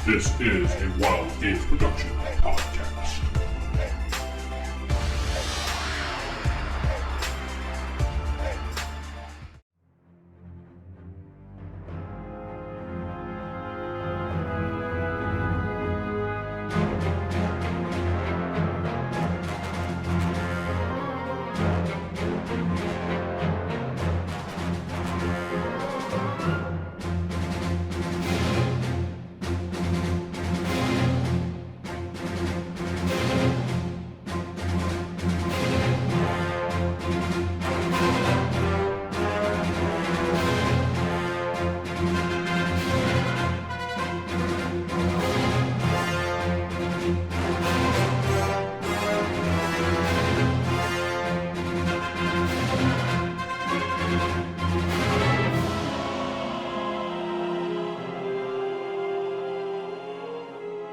This is a Wild Age Production podcast.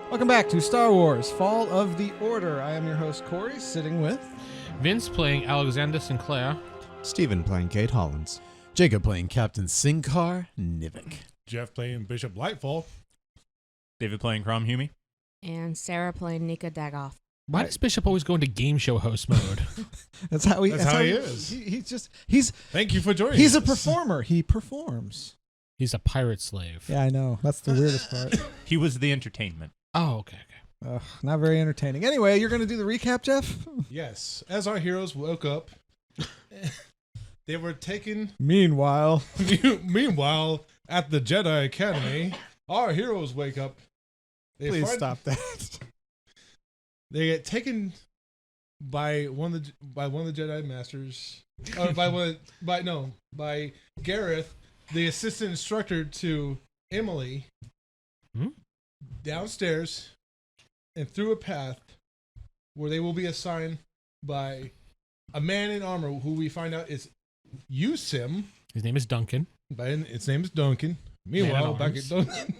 Welcome back to Star Wars Fall of the Order. I am your host, Corey, sitting with Vince playing Alexander SinClaire. Stephen playing Cade Hollins. Jacob playing Captain Sincar Nivik. Jeff playing Bishop Lightfall. David playing Krum, Humey. And Sarah playing Nika Daggoth. Why does Bishop always go into game show host mode? That's how he is. He's Thank you for joining he's us. a performer. He performs. He's a pirate slave. Yeah, I know. That's the weirdest part. He was the entertainment. Oh, okay. Not very entertaining. Anyway, you're going to do the recap, Jeff? Yes. As our heroes woke up, they were taken. Meanwhile, at the Jedi Academy, our heroes wake up. Please stop that. They get taken by one of the Jedi Masters, or by Gareth, the assistant instructor to Emily, downstairs and through a path where they will be assigned by a man in armor who we find out is Usim. His name is Duncan. Its name is Duncan. Meanwhile, back arms. at Duncan,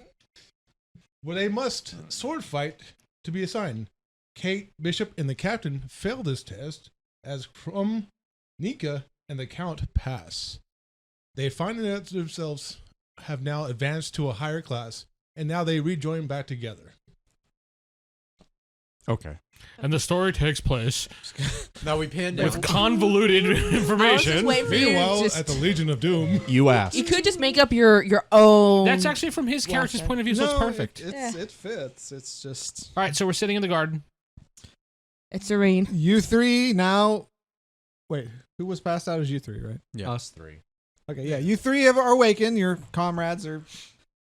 where they must sword fight to be assigned. Kate, Bishop, and the captain fail this test as Krum, Nika, and the Count pass. They find that themselves have now advanced to a higher class, and now they rejoin back together. Okay. And the story takes place Now we pinned with convoluted information. Meanwhile, at the Legion of Doom, You asked. You could just make up your own. That's actually from his character's point of view, so it's perfect. It fits. It's just All right, so we're sitting in the garden. It's serene. you three now. Wait, who was passed out as you three, right? Yeah. Us three. Okay, yeah, you three are awakened. Your comrades are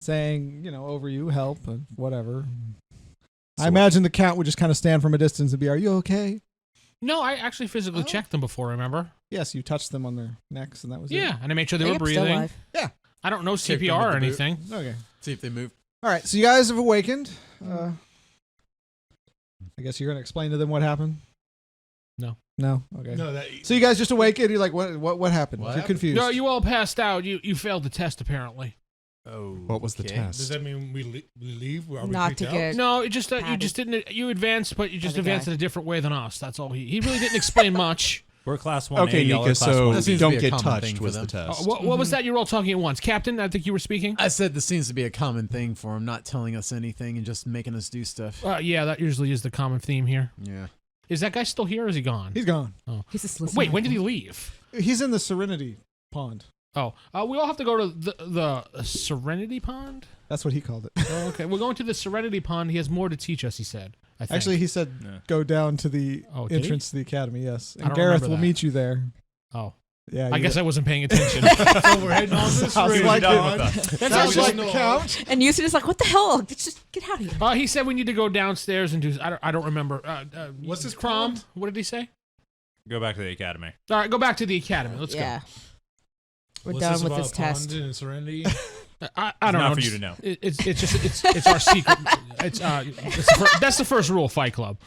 saying, over you, help, and whatever. I imagine the Count would just kind of stand from a distance and be, "Are you okay?" No, I actually physically checked them before, remember? Yes, you touched them on their necks, and that was it. Yeah, and I made sure they Yep, were still breathing. alive. Yeah. I don't know Kicked them CPR or with the boot. anything. Okay. See if they move. All right, so you guys have awakened. I guess you're going to explain to them what happened? No. No? Okay. no, that So you guys just awakened. You're like, what happened? What You're happened? confused. No, you all passed out. You failed the test, apparently. Oh. What was the test? does that mean we leave? Are we Not kicked to out? get. No, it just you Padded. just didn't. You advanced, but you just Other advanced guy. in a different way than us. That's all. He really didn't explain much. We're class 1A. Okay, y'all are Nika, class so 1B. you Seems don't to be a get common touched thing was for the them. test. What was that? You were all talking at once, Captain. I think you were speaking. I said this seems to be a common thing for him, not telling us anything and just making us do stuff. Yeah, that usually is the common theme here. Yeah. Is that guy still here or is he gone? He's gone. He's just Wait, when did he leave? He's in the Serenity Pond. Oh, we all have to go to the Serenity Pond? That's what he called it. Oh, okay. We're going to the Serenity Pond. He has more to teach us, he said. I think. Actually, he said Yeah. go down to the Oh, did he? entrance to the academy, yes. I And don't Gareth remember will that. meet you there. Oh. Yeah, I guess I wasn't paying attention. So we're heading on this Sounds route. like Don. it. That's Sounds actually like the Count. And Houston is like, what the hell? Just get out of here. He said we need to go downstairs and do. I don't remember. What's his Krum? called? What did he say? Go back to the academy. All right, go back to the academy. Let's Yeah. We're What's done this with about this a pond test. in Serenity? go. I don't know. Not for you Just- to know. It's our secret. That's the first rule of Fight Club.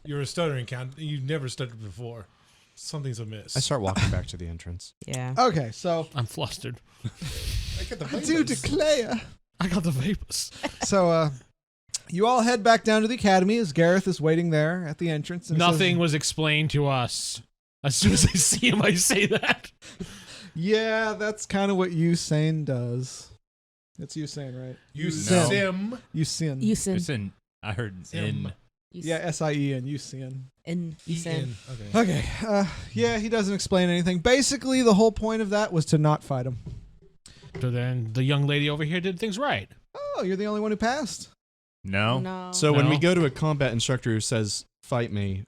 You're a stuttering count. You've never stuttered before. Something's amiss. I start walking back to the entrance. Yeah. Okay, so I'm flustered. I get the I do vapors. declare. I got the vapors. So, you all head back down to the academy as Gareth is waiting there at the entrance. And he Nothing says, was explained to us. As soon as I see him, I say that. Yeah, that's kind of what Usain does. It's you saying, right? You sin. sim. You sin. You sin. It's in. I heard Sim. in. Yeah, S-I-E-N. You sin. And you sin. Okay. Okay. Yeah, he doesn't explain anything. Basically, the whole point of that was to not fight him. So then the young lady over here did things right. Oh, you're the only one who passed. No. No. So when we No. go to a combat instructor who says, fight me,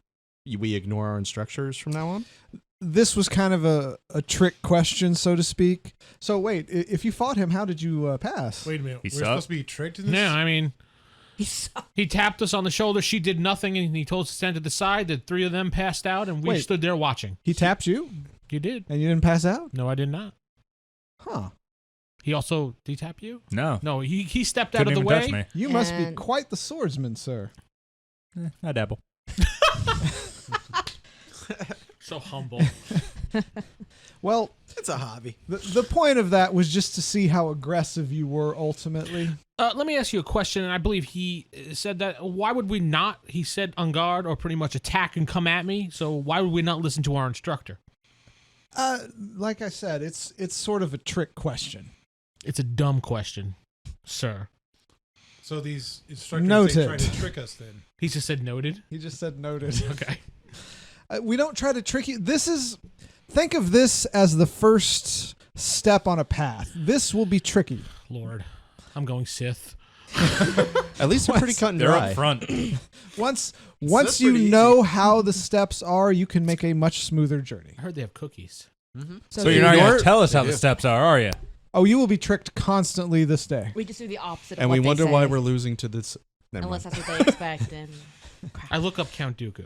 we ignore our instructors from now on? This was kind of a trick question, so to speak. So wait, if you fought him, how did you pass? Wait a minute. He We're sucked? supposed to be tricked in this? Yeah, I mean, He sucked. he tapped us on the shoulder. She did nothing, and he told us to stand to the side. The three of them passed out, and we Wait. stood there watching. He tapped you, You did? and you didn't pass out? No, I did not. Huh. He also did he tap you? No. No, he stepped Couldn't out of the even way. touch me. You must be And- quite the swordsman, sir. I dabble. So humble. Well, It's a hobby. the point of that was just to see how aggressive you were ultimately. Let me ask you a question, and I believe he said that. Why would we not? He said on guard or pretty much attack and come at me. So why would we not listen to our instructor? Like I said, it's sort of a trick question. It's a dumb question, sir. So these instructors Noted. they try to trick us then. He just said noted. He just said noted. Okay. We don't try to trick you. Think of this as the first step on a path. This will be tricky. Lord, I'm going Sith. At least they're pretty cut and They're dry. up front. Once that's you pretty know how the steps are, you can make a much smoother journey. I heard they have cookies. So you're not going to tell us They how the do. steps are you? Oh, you will be tricked constantly this day. We just do the opposite And of we what wonder they why say, we're losing to this. Never unless mind. that's what they expect. And I look up Count Dooku.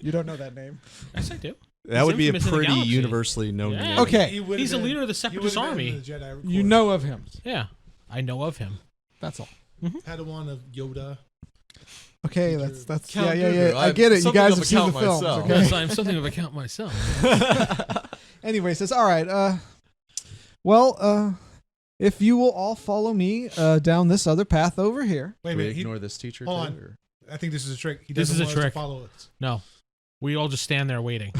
You don't know that name. Yes, I do. That would be a infamous in the pretty galaxy. universally known Yeah. name. Okay. He would've He's the been- leader of the he Separatist would've been army. in the Jedi Accord. You know of him. Yeah, I know of him. That's all. Padawan of Yoda. Okay, Teacher. that's Count yeah. Dooku. I get it. You Something guys of have a seen the count films. myself. Okay. Yes, I'm something of a count myself. Anyway, says, all right, if you will all follow me down this other path over here. Wait a Do we minute. He, ignore this teacher? hold too, on. or- I think this is a trick. He This doesn't is a want us trick. to follow us. No, we all just stand there waiting.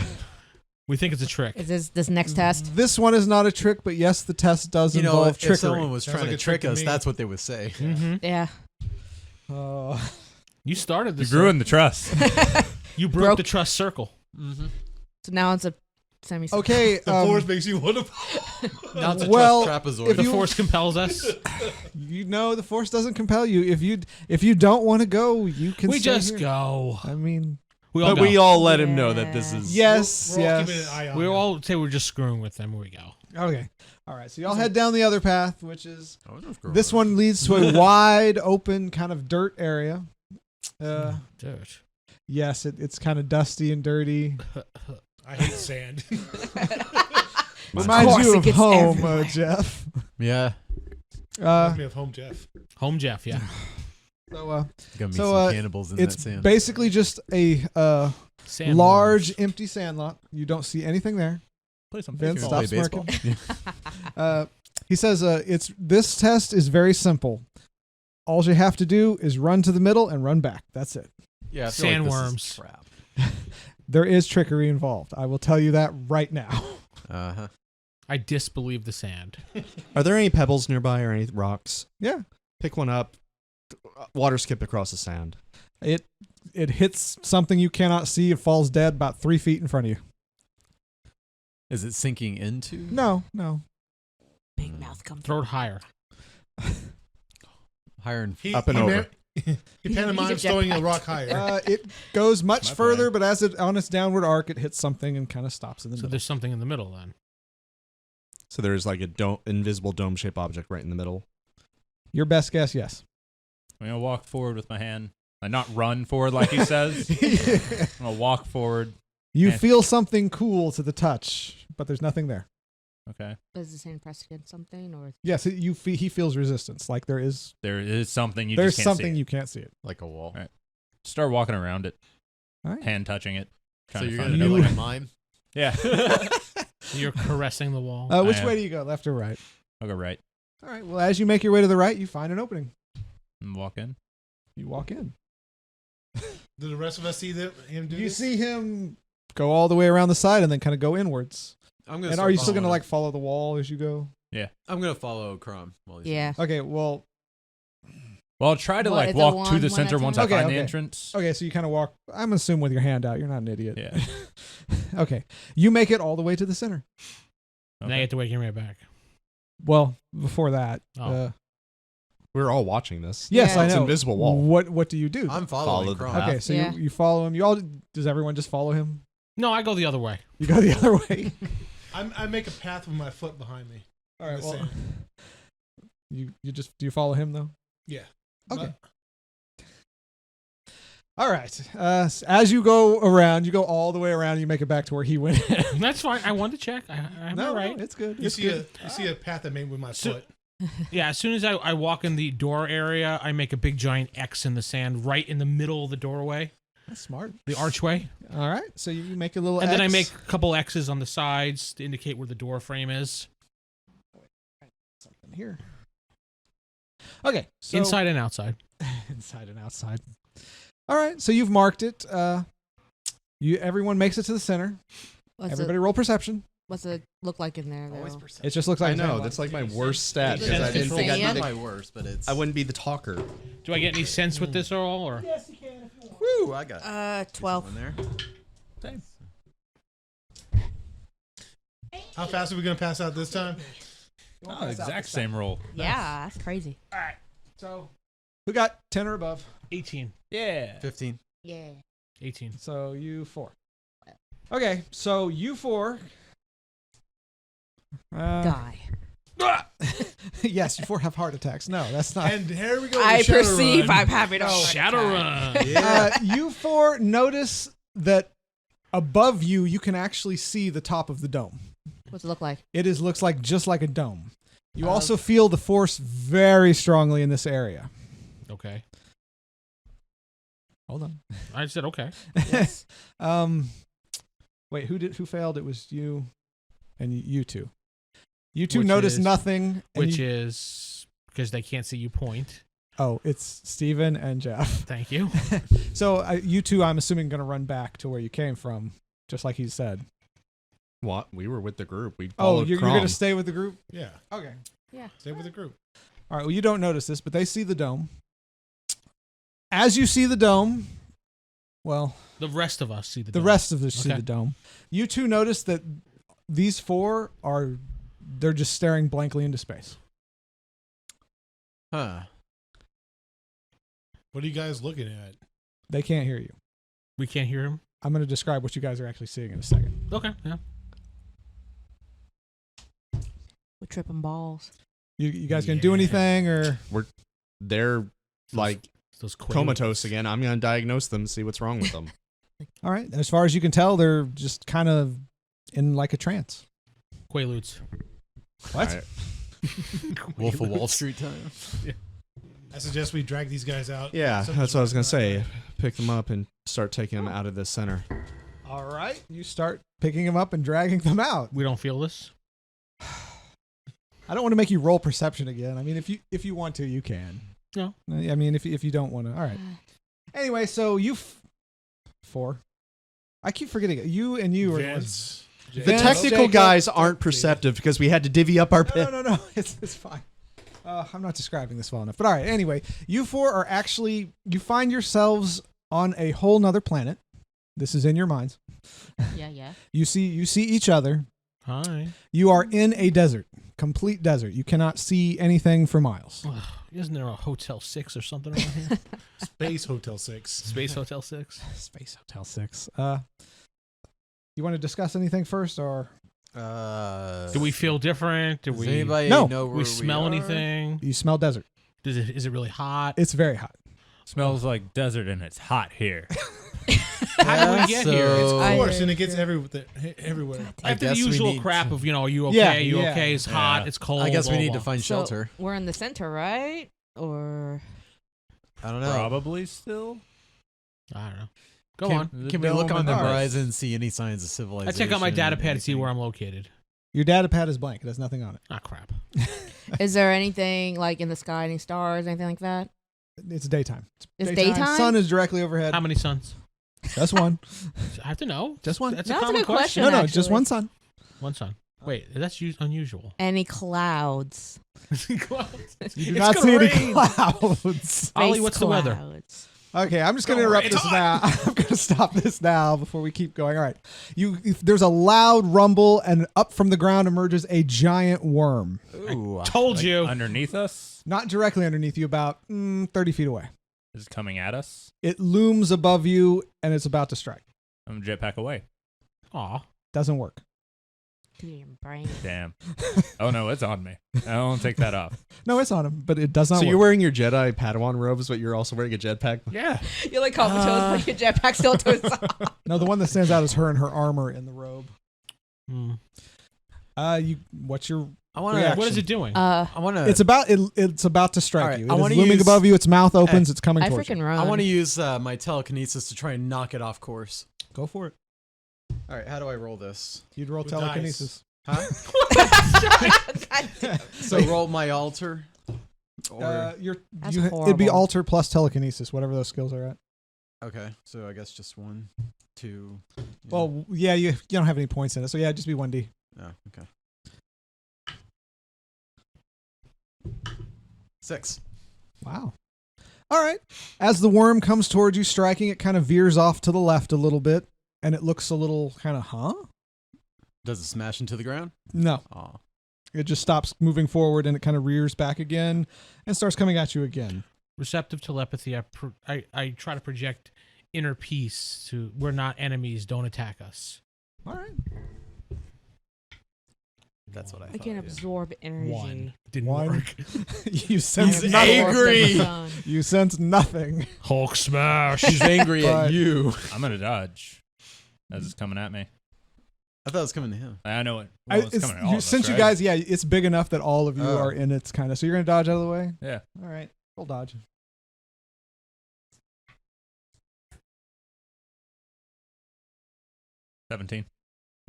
We think it's a trick. is this next test? This one is not a trick, but yes, the test does You know, involve if trickery. someone was Sounds trying like to a trick trick to us, me. that's what they would say. Mm-hmm. Yeah. You started You this. ruined the trust. You broke Broke. the trust circle. So now it's a semi. Okay, The force makes you want to. Now it's a Well, trust trapezoid. if The you- force compels us. you know the force doesn't compel you. If you don't want to go, you can. We stay just here. go. I mean, We all But go. we all let him know that this is. yes, We're all keeping yes. an eye on We him. all say we're just screwing with them. Here we go. Okay, all right. So y'all head down the other path, which is Oh, no, screw this it. one leads to a wide open kind of dirt area. Dude. Yes, it's kind of dusty and dirty. I hate sand. Reminds course you it of gets home, everywhere. Jeff. Yeah. Reminds me of home, Jeff. Home Jeff, yeah. So Gonna be So, some cannibals in it's that sand. basically just a Sand large worms. empty sandlot. You don't see anything there. Play some Vince, baseball. stop Play smirking. baseball. He says this test is very simple. All you have to do is run to the middle and run back. That's it. Yeah, I feel like this is Sandworms. crap. There is trickery involved. I will tell you that right now. Uh-huh. I disbelieve the sand. Are there any pebbles nearby or any rocks? Yeah. Pick one up. Water skip across the sand. It hits something you cannot see. It falls dead about 3 feet in front of you. Is it sinking into? No. Big mouth comes. Throw it higher. Higher and He, up and he over. meant- he pantomimes He's a throwing a jetpack. rock higher. It goes much my further, plan. but as it on its downward arc, it hits something and kind of stops in the So middle. there's something in the middle then. So there's like a invisible dome-shaped object right in the middle. Your best guess, yes. I'm going to walk forward with my hand. Like not run forward like he says. I'm going to walk forward. You Yeah. feel something cool to the touch, but there's nothing there. Okay. Does the sand press against something or? Yes, he feels resistance. Like there is There is something you there's just can't something see. you can't see it. Like a wall. Right. Start walking around it, All right. hand touching it. So Trying to you're find going to it. do like a mime? Yeah. You're caressing the wall. Which I am. way do you go, left or right? I'll go right All right. Well, as you make your way to the right, you find an opening. and walk in. You walk in. Do the rest of us see him do You this? see him go all the way around the side and then kind of go inwards. I'm gonna And start are you still following going to him. like follow the wall as you go? I'm gonna follow Krum while he's Yeah. Okay, well, Well, I'll try to What, like is it walk to one- the one center at a once time? I find Okay, the okay. entrance. okay, so you kind of walk. I'm assuming with your hand out. You're not an idiot. Yeah. Okay, you make it all the way to the center. Now you have to wait him right back. Well, before that, Oh. We're all watching this. yes, Yeah. I It's know. invisible wall. What do you do? I'm following Follow the Krum. path. Okay, so Yeah. you follow him. You all does everyone just follow him? No, I go the other way. You go the other way. I make a path with my foot behind me. All right. In the Well, sand. do you follow him though? Yeah. Okay. All right. As you go around, you go all the way around. You make it back to where he went. That's fine. I wanted to check. I'm no, all right. no, it's good. You It's see good. a path I made with my So- foot. Yeah, as soon as I walk in the door area, I make a big giant X in the sand right in the middle of the doorway, That's smart. the archway. All right. So you make a little And then I X. make a couple X's on the sides to indicate where the door frame is. something here. Okay. So Inside and outside. inside and outside. All right. So you've marked it. Everyone makes it to the center. Everybody roll perception. What's it look like in there? Though? It just looks like I a know sandbox. that's like my worst stat Is it because I just didn't think I'd sand? be my worst, but it's. I wouldn't be the talker. Do I get any sense with this at all? Or Woo! I got 12. one there. How fast are we gonna pass out this time? Oh, exact same roll. Yeah, that's crazy. all right, So who got 10 or above? 18. Yeah. 15. Yeah. 18. So you 4. Okay. So you 4. Die. Yes, you 4 have heart attacks. No, that's not. And here we go. I with Shadowrun. perceive I'm having a Shadowrun. You 4 notice that above you, you can actually see the top of the dome. What's it look like? Looks like just like a dome. You also feel the force very strongly in this area. Okay. Hold on. I said okay. Yes. Wait, who failed? It was you and you two. You two Which notice is- nothing. And Which you- is because they can't see you point. Oh, it's Steven and Jeff. Thank you. So you two, I'm assuming, going to run back to where you came from, just like he said. What? We were with the group. We Oh, followed you're Krum. going to stay with the group? Yeah. Okay. Stay with the group. All right. Well, you don't notice this, but they see the dome. As you see the dome, well, The rest of us see the the dome. rest of us see Okay. the dome. You two notice that these 4 they're just staring blankly into space. Huh. What are you guys looking at? They can't hear you. We can't hear him. I'm going to describe what you guys are actually seeing in a second. Okay. Yeah. We're tripping balls. You guys going to do anything or? They're like Those comatose again. I'm gonna diagnose them, see what's wrong with them. All right. As far as you can tell, they're just kind of in like a trance. Quaaludes. What? All right. Wolf of Wall Street time. I suggest we drag these guys out. Yeah, Some that's what I was gonna say. right. Pick them up and start taking them out of the center. All right. You start picking them up and dragging them out. We don't feel this. I don't want to make you roll perception again. I mean, if you want to, you can. No. I mean, if you don't want to. All right. Anyway, so you 4. I keep forgetting it. You and you are. Vince. The Vince, technical Jacob, guys aren't perceptive because we had to divvy up our pit. No. It's fine. I'm not describing this well enough. But all right. Anyway, you 4 are actually, you find yourselves on a whole nother planet. This is in your minds. Yeah. You see each other. Hi. You are in a desert, complete desert. You cannot see anything for miles. Isn't there a Hotel 6 or something around here? Space Hotel 6. Space Hotel 6. Space Hotel 6. You want to discuss anything first, or Do we feel different? Do Does we anybody No. know where we smell are? anything? you smell desert? Is it really hot? It's very hot. Smells like desert and it's hot here. How did we get here? Of I- course, and it gets everywhere. I After the guess we usual need crap to- of, are you okay? Yeah, you yeah. okay? It's hot. Yeah. It's cold. I guess we blah, need blah. to find So, shelter. we're in the center, right? Or I don't know. Probably still. I don't know. Go Can- on. Can we look on the All right. horizon and see any signs of I civilization? check out my data pad to see anything? where I'm located. Your data pad is blank. It has nothing on it. Ah, crap. is there anything like in the sky, any stars, anything like that? It's daytime. It's daytime? Sun is directly overhead. How many suns? Just one. I have to know. Just one. That's No, a that's a common good question. No, actually. just one sun. One sun. Wait, that's unusual. Any clouds? You do not see any clouds. Ollie, Space what's the weather? clouds. Okay, I'm just going to interrupt this now. I'm going to stop this now before we keep going. All right. There's a loud rumble, and up from the ground emerges a giant worm. Ooh. Told you. Underneath us? Not directly underneath you, about 30 feet away. Is it coming at us? It looms above you, and it's about to strike. I'm jetpack away. Aw. Doesn't work. Give me your brain. Damn. Oh no, it's on me. I don't take that off. No, it's on him, but it does not So work. you're wearing your Jedi Padawan robes, but you're also wearing a jetpack? Yeah. You're like comatose, like your jetpack still toes off. No, the one that stands out is her and her armor in the robe. Hmm. What's your I want reaction? to. What is it doing? I want to. It's about to strike All right, you. I It is wanna looming use- above you. Its mouth opens. It's coming I towards freaking you. run. I want to use my telekinesis to try and knock it off course. Go for it. All right, how do I roll this? You'd roll With telekinesis. Huh? God damn. So roll my altar? Or, That's It'd be horrible. alter plus telekinesis, whatever those skills are at. okay, so I guess just 1, 2. Yeah. Well, yeah, you don't have any points in it, so yeah, just be 1d. Oh, okay. 6. Wow. All right. As the worm comes towards you, striking, it kind of veers off to the left a little bit, and it looks a little kind of, huh? Does it smash into the ground? No. Oh. It just stops moving forward, and it kind of rears back again and starts coming at you again. Receptive telepathy. I try to project inner peace to we're not enemies. Don't attack us. All right. That's what I I thought. can yeah. absorb energy. One. Didn't One. work. You sense He's nothing. angry. Sun. You sense nothing. Hulk smash. She's angry But- at you. I'm gonna dodge. As it's coming at me. I thought it was coming to him. I know it. Well, it's coming at all of us, Since you right? guys, yeah, it's big enough that all of you Oh. are in its kind of. So you're going to dodge out of the way? Yeah. All right. Roll dodge. 17.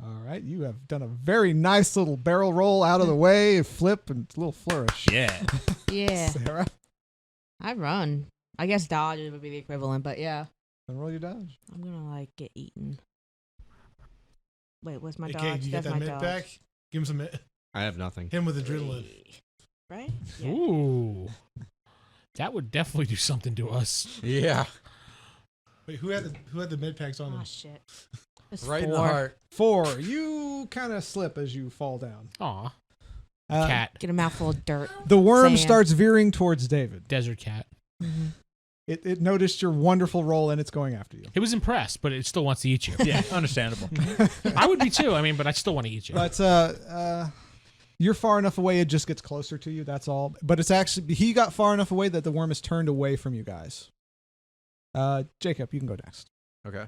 All right. You have done a very nice little barrel roll out of the way, a flip, and a little flourish. Yeah. Yeah. Sarah, I run. I guess dodge would be the equivalent, but yeah. then roll your dodge. I'm gonna like get eaten. Wait, what's my Hey, dodge? Cade, you get That's that my mid dodge. back? Give him some. I have nothing. Him with adrenaline. Right? Yeah. Ooh. That would definitely do something to us. Yeah. Wait, who had the mid packs on Oh them? shit. It's Right in the 4. heart. 4. You kind of slip as you fall down. Aw. Uh, Cat. Get a mouthful of dirt. The worm Sand. starts veering towards David. Desert cat. It noticed your wonderful roll and it's going after you. It was impressed, but it still wants to eat you. Yeah, understandable. I would be too. I mean, but I still want to eat you. But you're far enough away, it just gets closer to you. That's all. But it's actually, he got far enough away that the worm is turned away from you guys. Jacob, you can go next. Okay.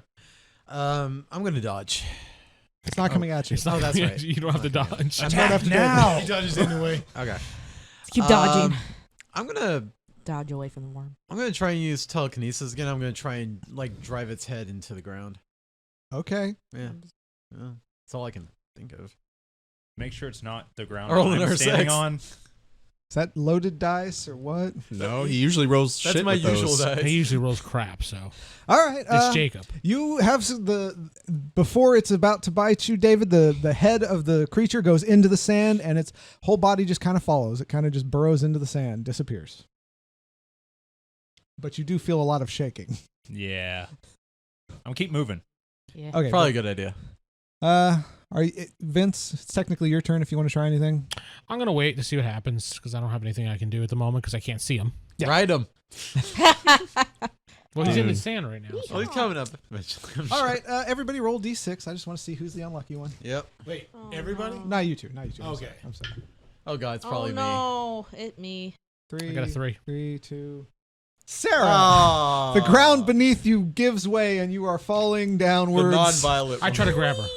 I'm gonna dodge. It's not coming at you. It's not, Oh, that's right. You don't have to dodge. You don't have to do it. He dodges anyway. Okay. Let's keep dodging. I'm gonna Dodge away from the worm. try and use telekinesis again. I'm gonna try and like drive its head into the ground. Okay. Yeah. That's all I can think of. Make sure it's not the ground Roll I'm another standing 6. on. Is that loaded dice or what? No, he usually rolls That's shit my with usual those. dice. He usually rolls crap, so All right. it's Jacob. You have before it's about to bite you, David, the head of the creature goes into the sand and its whole body just kind of follows. It kind of just burrows into the sand, disappears. But you do feel a lot of shaking. Yeah. I'm gonna keep moving. Yeah. Okay. Probably a good idea. Are you, Vince? It's technically your turn if you want to try anything. I'm gonna wait to see what happens because I don't have anything I can do at the moment because I can't see him. Yeah. Ride him. Well, he's in the sand right now. Oh, he's coming up eventually. I'm All sure. right. Everybody roll d6. I just want to see who's the unlucky one. Yep. Wait, Oh, everybody? no. Not you two. Not you two. Okay. I'm sorry. Oh god, it's Oh probably me. no, hit me. 3. I got a 3. 3, 2. Sarah. Oh. The ground beneath you gives way and you are falling The downwards. non-violent. I try to grab her.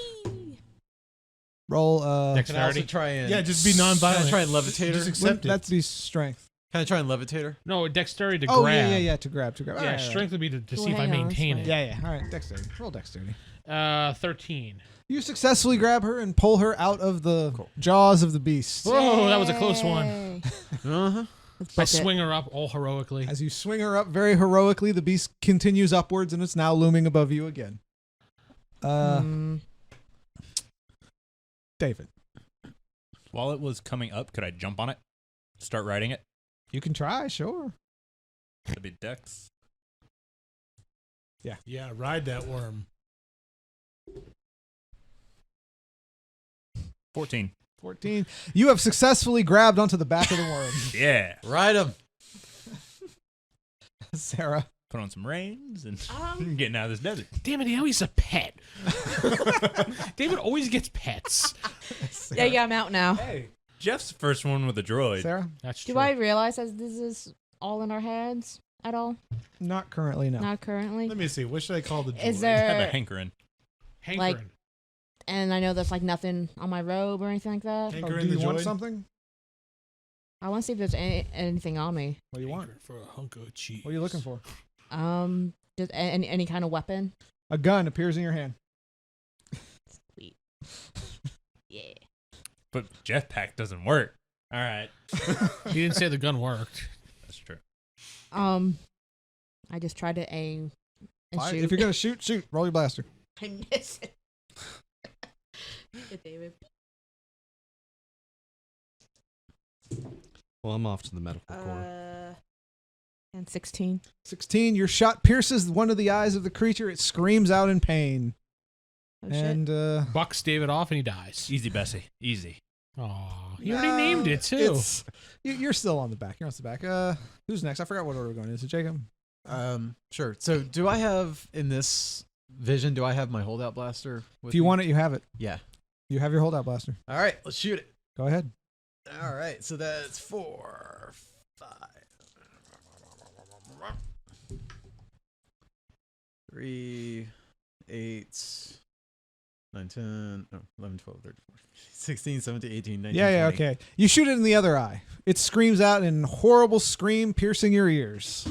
Roll. Can I also Dexterity. try and Yeah, just be non-violent. Can I try and levitate her? Just accept it. That's be strength. Can I try and levitate her? No, dexterity to Oh grab. yeah. To grab. Yeah, All right, all right. strength would be to Well, see if I hang on, maintain that's it. Yeah. All right. Dexterity. Roll dexterity. 13. You successfully grab her and pull her out of the jaws of the beast. Whoa, that was a close one. Yay. Uh-huh. Let's I book it. swing her up all heroically. As you swing her up very heroically, the beast continues upwards and it's now looming above you again. Mm, David. While it was coming up, could I jump on it? Start riding it? You can try, sure. That'd be Dex. Yeah, ride that worm. 14. 14. You have successfully grabbed onto the back of the worm. Yeah. Ride him. Sarah. Put on some reins and getting out of this desert. Damn it, now he's a pet. David always gets pets. Yeah, I'm out now. Hey, Jeff's the first one with a droid. Sarah? That's true. Do I realize that this is all in our heads at all? Not currently, no. Not currently. Let me see. What should I call the droid? Is I have a there? hankering. Hankering. And I know there's like nothing on my robe or anything like that. Hanker Oh, in do the you want droid? something? I want to see if there's anything on me. What do you want? Hankering for a hunk of cheese. What are you looking for? Just any kind of weapon. A gun appears in your hand. Sweet. Yeah. But jetpack doesn't work. All right. He didn't say the gun worked. That's true. I just tried to aim and Fire. shoot. If you're going to shoot, shoot. Roll your blaster. I miss it. Good, David. Well, I'm off to the medical core. And 16. 16. Your shot pierces one of the eyes of the creature. It screams out in pain. Oh, shit. And Bucks David off and he dies. Easy, Bessie. Easy. Oh, he already named it too. You're still on the back. You're on the back. Who's next? I forgot what order we're going. Is it Jacob? Sure. So do I have in this vision? Do I have my holdout blaster? With If you me? want it, you have it. Yeah. You have your holdout blaster. All right. Let's shoot it. Go ahead. All right. So that's 4, 5, 3, 8, 9, 10, 11, 12, 13, 14, 16, 17, 18, 19, Yeah, 20. okay. You shoot it in the other eye. It screams out in horrible scream, piercing your ears.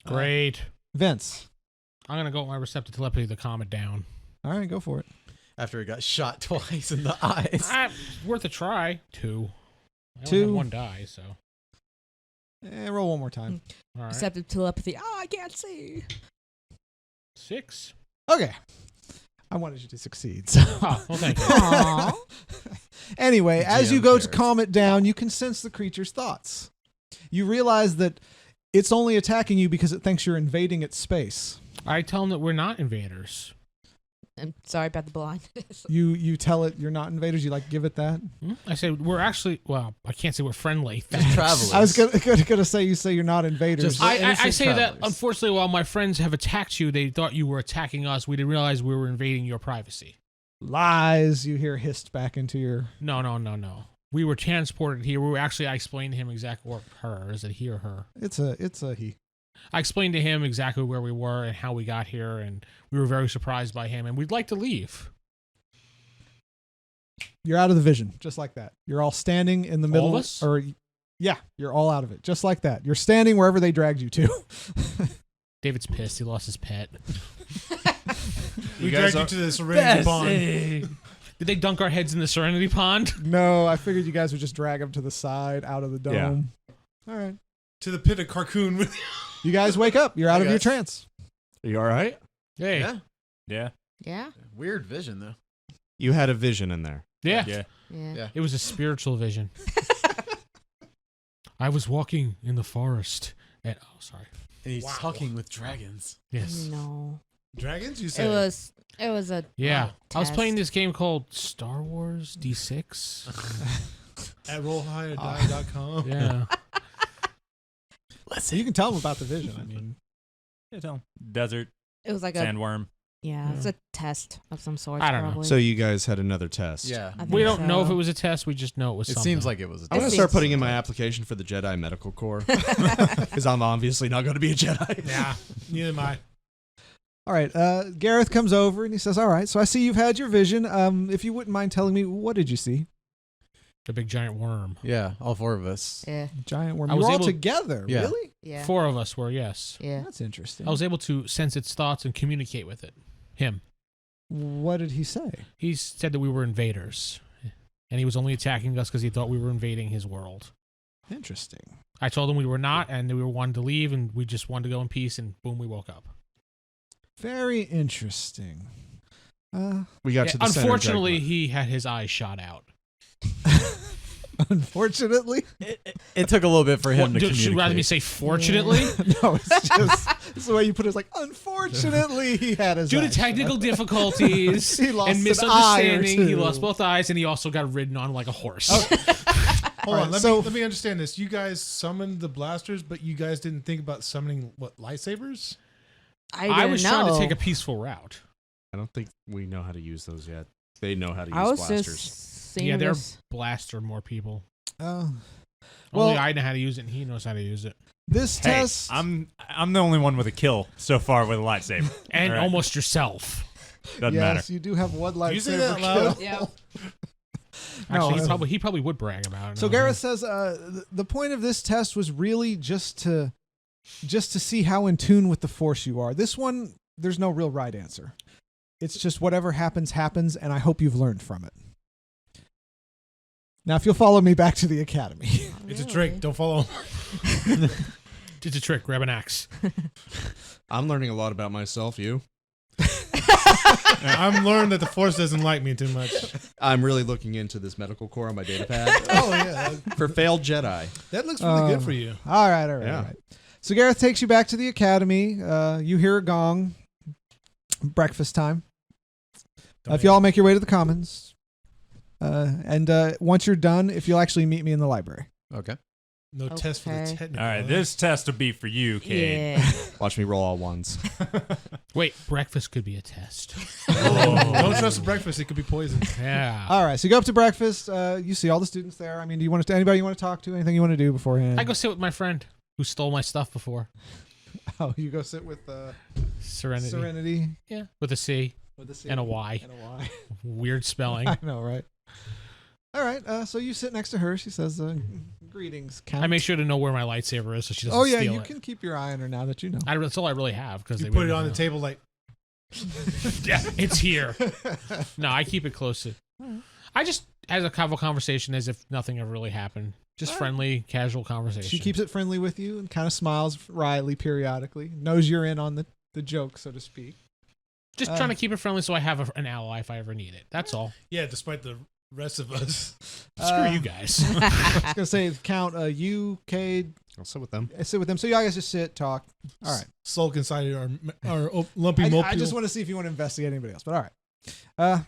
Great. Vince. I'm going to go with my receptive telepathy to calm it down. All right, go for it. After it got shot twice in the eyes. Worth a try. 2. I only Two. have 1 die, so. Roll one more time. All right. Receptive telepathy. Oh, I can't see. 6. Okay. I wanted you to succeed. So. Oh, well, thank you. Aww. Anyway, The as you GM go to cares. calm it down, you can sense the creature's thoughts. You realize that it's only attacking you because it thinks you're invading its space. I tell him that we're not invaders. I'm sorry about the blindness. You tell it you're not invaders. You give it that. I say we're actually, well, I can't say we're friendly. Just travelers. I was gonna say you say you're not invaders. Just- I innocent say that, travelers. unfortunately, while my friends have attacked you, they thought you were attacking us. We didn't realize we were invading your privacy. Lies. You hear hissed back into your. No. We were transported here. I explained to him exactly what her. Is it he or her? It's a he. I explained to him exactly where we were and how we got here, and we were very surprised by him, and we'd like to leave. You're out of the vision, just like that. You're all standing in the middle. All of us? Yeah, you're all out of it, just like that. You're standing wherever they dragged you to. David's pissed. He lost his pet. We guys dragged you are- to the Serenity Pond. Did they dunk our heads in the Serenity Pond? No, I figured you guys would just drag them to the side, out of the dome. All right. To the pit of Carcoon with You guys wake up. You're out of your guys. trance. Are you all right? Hey. Yeah. Yeah. Yeah? Weird vision, though. You had a vision in there. Yeah. Yeah. Yeah. It was a spiritual vision. I was walking in the forest. And, sorry. And he's talking with dragons. Yes. No. dragons. You said It was a Yeah. I was test. playing this game called Star Wars D6. at rollhighordie.com. Yeah. You can tell them about the vision. I mean, Yeah, tell 'em. Desert, It was like a sandworm. it's a test of some sort. I don't know. probably. So you guys had another test. Yeah. I think We don't know if so. it was a test. We just know it was It something. seems like it was a I'm going to It start seems- putting in my application for the Jedi Medical Corps. Because I'm obviously not going to be a Jedi. Yeah, neither am I. all right. Gareth comes over and he says, "All right. So I see you've had your vision. If you wouldn't mind telling me, what did you see? the big giant worm. Yeah, all 4 of us. Yeah. Giant worm. I You was were all able- together. Yeah. Really? Yeah. 4 of us were, yes. Yeah. That's interesting. I was able to sense its thoughts and communicate with it. Him. What did he say? He said that we were invaders. And he was only attacking us because he thought we were invading his world. Interesting. I told him we were not, and we were wanted to leave, and we just wanted to go in peace, and boom, we woke up. Very interesting. We got to the center, Unfortunately, Daggoth. he had his eyes shot out. Unfortunately. It took a little bit for him to Should you rather me communicate. say fortunately? No, it's just it's the way you put it. It's like, unfortunately, he had his Due to eyes technical shut. difficulties He lost and an eye or misunderstanding, he two. lost both eyes, and he also got ridden on like a horse. Hold on, Alright, let me understand this. You guys summoned the blasters, but you guys didn't think about summoning what, lightsabers? I was trying to take a peaceful route. I don't think we know how to use those yet. They know how to use I was blasters. just seeing Yeah, they're this. blaster more people. Oh. Only Well- I know how to use it, and he knows how to use it. This Hey, test. I'm the only one with a kill so far with a lightsaber. And All right. almost yourself. Doesn't yes, matter. you do have one lightsaber You say that loud? kill. Yeah. Actually, No, he probably would brag about it. So now. Gareth says the point of this test was really just to see how in tune with the Force you are. This one, there's no real right answer. It's just whatever happens, happens, and I hope you've learned from it. Now, if you'll follow me back to the academy. It's a trick. Don't follow. It's a trick. Grab an axe. I'm learning a lot about myself. You? I'm learned that the Force doesn't like me too much. I'm really looking into this medical core on my data pad Oh yeah, for failed Jedi. that looks really good for you. All right, all right, Yeah. all right. So Gareth takes you back to the academy. You hear a gong. Breakfast time. If you all make your way to the commons. And once you're done, if you'll actually meet me in the library. Okay. No test for the Okay. technical. All right, this test will be for you, Cade. Yeah. Watch me roll all ones. Wait, breakfast could be a test. Don't trust the breakfast; it could be poison. Yeah. All right, so you go up to breakfast. You see all the students there. I mean, do you want to anybody you want to talk to? Anything you want to do beforehand? I go sit with my friend who stole my stuff before. Oh, you go sit with Serenity. Serenity Yeah. With a C with a C and a Y. and a Y. Weird spelling. I know, right? All right, so you sit next to her. She says, "Greetings, Count." I make sure to know where my lightsaber is so she doesn't Oh yeah, steal you it. can keep your eye on her now that you know. That's all I really have because You they put it wouldn't on the know. table like Yeah, it's here. No, I keep it close to. I just have a conversation as if nothing ever really happened. Just friendly, casual conversation. She keeps it friendly with you and kind of smiles wryly periodically. Knows you're in on the joke, so to speak. just trying to keep it friendly so I have an ally if I ever need it. That's all. yeah. Despite the rest of us, Screw you guys. I was gonna say, Count, you, Cade, I'll sit with them. sit with them. So you guys just sit, talk. All right. sulk inside our lumpy mopule. I just want to see if you want to investigate anybody else, but all right.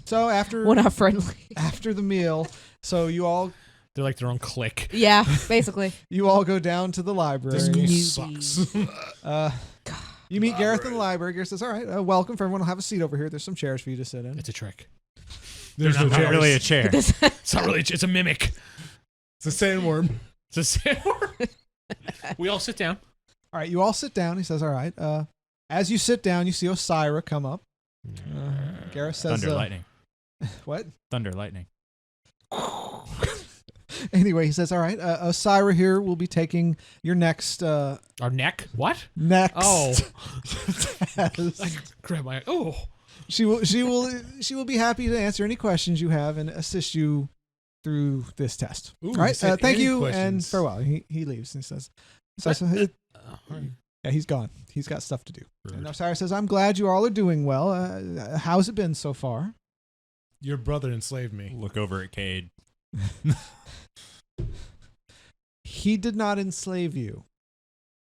So after We're not friendly. after the meal, so you all They're like their own clique. Yeah, basically. go down to the library. This school sucks. You meet Gareth in the library. Gareth says, "All right, welcome. For everyone, will have a seat over here. There's some chairs for you to sit in." It's a trick. There's no Not chairs. really a chair. It's not really. It's a mimic. It's a sandworm. It's a sandworm. We all sit down. All right, you all sit down. He says, "All right." As you sit down, you see Osira come up. Gareth says, Thunder, lightning. "What?" Thunder, lightning. Anyway, he says, "All right, Osira here will be taking your next Our neck. What? next. Oh. test. Grab my. Oh. She will be happy to answer any questions you have and assist you through this test. Ooh, All right, he said thank any you and questions. farewell." He leaves and he says, "Yeah, he's gone. He's got stuff to do." And Osira says, "I'm glad you all are doing well. How's it been so far?" Your brother enslaved me. Look over at Cade. He did not enslave you.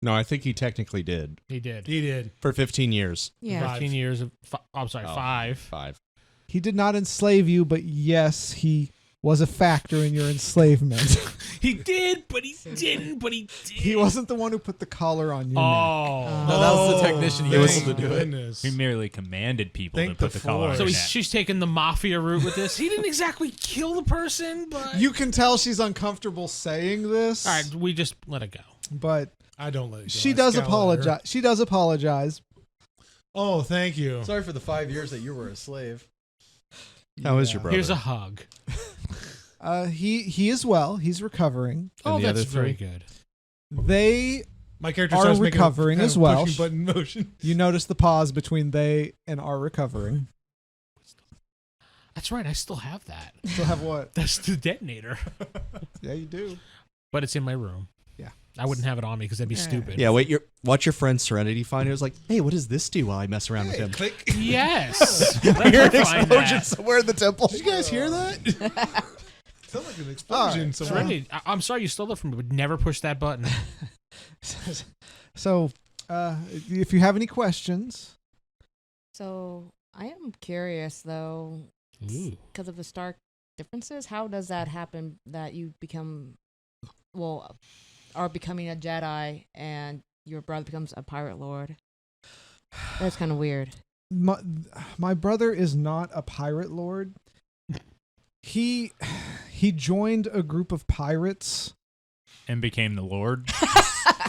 No, I think he technically did. He did. He did. For 15 years. Yeah. 15 years of. I'm sorry, Oh. 5. 5. He did not enslave you, but yes, he was a factor in your enslavement. He did, but he didn't. But he did. He wasn't the one who put the collar on your neck. Oh. No, that was the technician. He It was was- able to do it. Goodness. He merely commanded people Thank to put the the collar on Force. So their he's, neck. she's taking the mafia route with this. He didn't exactly kill the person, but. You can tell she's uncomfortable saying this. All right, we just let it go. But I don't let it go. she I does scowl at her. apologize. She does apologize. Oh, thank you. Sorry for the 5 years that you were a slave. How is your brother? Here's a hug. He is well. He's recovering. Oh, the that's other very three? good. They, My character are starts making a recovering kind as of well. pushing button motion. you notice the pause between they and are recovering. That's right. I still have that. Still have what? That's the detonator, Yeah, you do. but it's in my room. Yeah. I wouldn't have it on me because that'd be stupid. Yeah, watch your friend Serenity find it. It was like, hey, what does this do while I mess around with him? Click. Yes. Hear an Let's find explosion that. somewhere in the temple. Did you guys hear that? Sounds like an explosion Alright, somewhere. Randy, I'm sorry you stole it from me, but never push that button. So, if you have any questions, So I am curious though, Ooh. because of the stark differences. How does that happen that you are becoming a Jedi and your brother becomes a pirate lord? That's kind of weird. my brother is not a pirate lord. He joined a group of pirates. And became the Lord.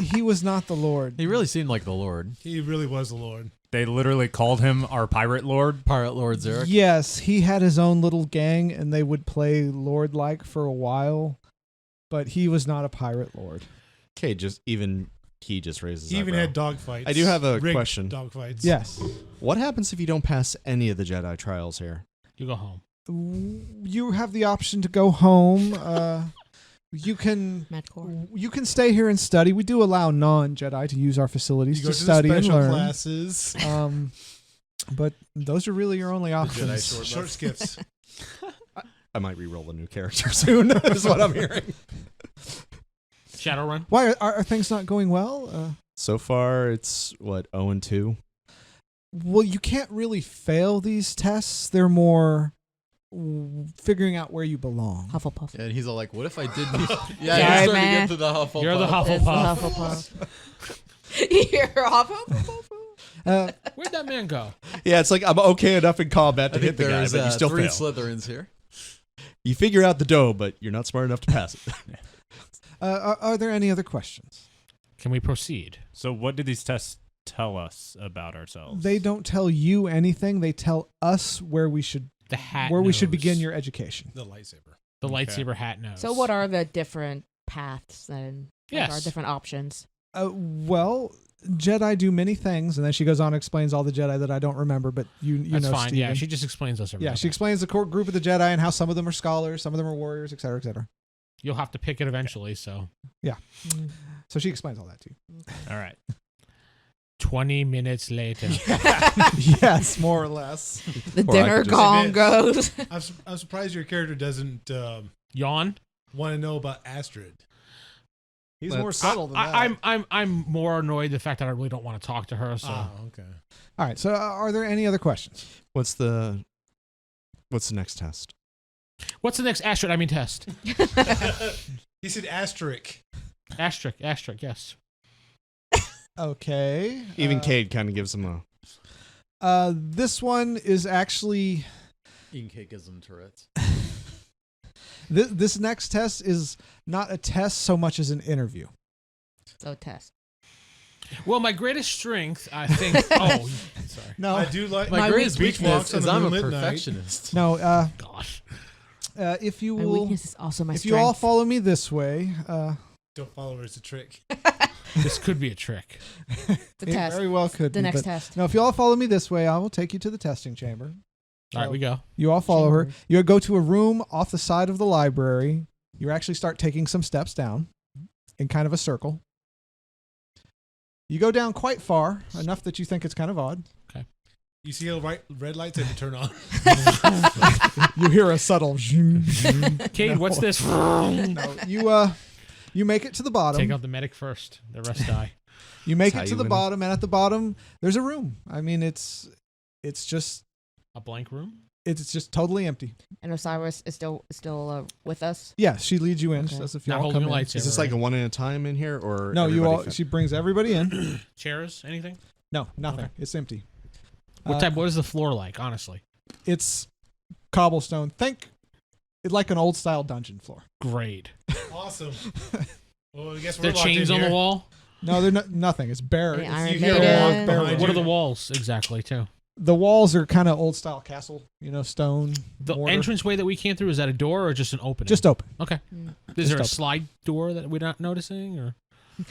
He was not the lord. He really seemed like the Lord. He really was the Lord. They literally called him our pirate lord. Pirate Lord Zarek. Yes, he had his own little gang, and they would play lord-like for a while, but he was not a pirate lord. Okay, he just raises. He even eyebrow. had dog fights. I do have a Rigged question. Dog fights. Yes. What happens if you don't pass any of the Jedi trials here? You go home. You have the option to go home. You can stay here and study. We do allow non-Jedi to use our facilities You go to to study the and special learn. classes. But those are really your only options. Short skips. I might re-roll a new character soon. Is what I'm hearing. Shadowrun. Why are things not going well? So far, it's 0-2. Well, you can't really fail these tests. They're more figuring out where you belong. Hufflepuff. Yeah, and he's all like, "What if I did?" Sorry, Yeah, he's starting to man. get to the Hufflepuff. You're the It's Hufflepuff. Hufflepuff. You're Hufflepuff. Where'd that man go? Yeah, it's like I'm okay enough in combat I to think hit the guy, there's but you still 3 fail. Slytherins here. You figure out the dough, but you're not smart enough to pass it. Are there any other questions? Can we proceed? So what did these tests tell us about ourselves? They don't tell you anything. They tell us where we should The hat. we should knows. begin your education. The lightsaber. The Okay. lightsaber hat knows. So what are the different paths then? What Yes. are different options? Well, Jedi do many things, and then she goes on and explains all the Jedi that I don't remember, but you That's know, fine. Yeah, Steven. she just explains us everything. Yeah, she explains the core group of the Jedi and how some of them are scholars, some of them are warriors, etc., etc. You'll have to pick it eventually. So So she explains all that to you. All right. 20 minutes later. Yes, more or less. The Or I dinner could just- gong goes. I'm surprised your character doesn't Yawn. want to know about Astrid. He's Let's- more subtle than that. I'm more annoyed the fact that I really don't want to talk to her. So Okay. All right. So, are there any other questions? What's the next test? what's the next test? He said asterisk. Asterisk. Yes. Okay. Even Cade kind of gives him a. This one is actually Inkay gives them Tourette's. this next test is not a test so much as an interview. So test. Well, my greatest strength, I think. Oh, sorry. No, I do like My greatest beach walks weakness on is the I'm a moonlit night. perfectionist. no. Gosh. If you My will, weakness is also my if strength. you all follow me this way, Don't follow her. It's a trick. This could be a trick. the it test. very well could The be. next but test. no, if you all follow me this way, I will take you to the testing chamber. All right, we go. You all follow her. Chambers. You go to a room off the side of the library. You actually start taking some steps down in kind of a circle. You go down quite far, enough that you think it's kind of odd. You see how red lights have to turn on. You hear a subtle zoom, zoom. Cade, what's this? No, you make it to the bottom. Take out the medic first. The rest die. You make That's it how to you the win. bottom, and at the bottom there's a room. I mean, it's just A blank room? it's just totally empty. And Osiris is still with us. Yeah, she leads you in. Okay. She says if you Not all holding come a in. lightsaber. Is this like a one at a time in here, or No, you everybody all. fit? She brings everybody in. Chairs? Anything? No, nothing. Okay. It's empty. What is the floor like, honestly? It's cobblestone. Think it like an old style dungeon floor. Great. Awesome. Well, I guess There we're are locked chains in on the here. wall? No, they're nothing. It's bare. Any It's- Iron you hear a Maiden? walk behind What are you. the walls exactly, too? The walls are kind of old style castle. Stone. The mortar. entranceway that we came through, is that a door or just an opening? Just open. Okay. Mm. Is there a open. slide slide door that we're not noticing? Or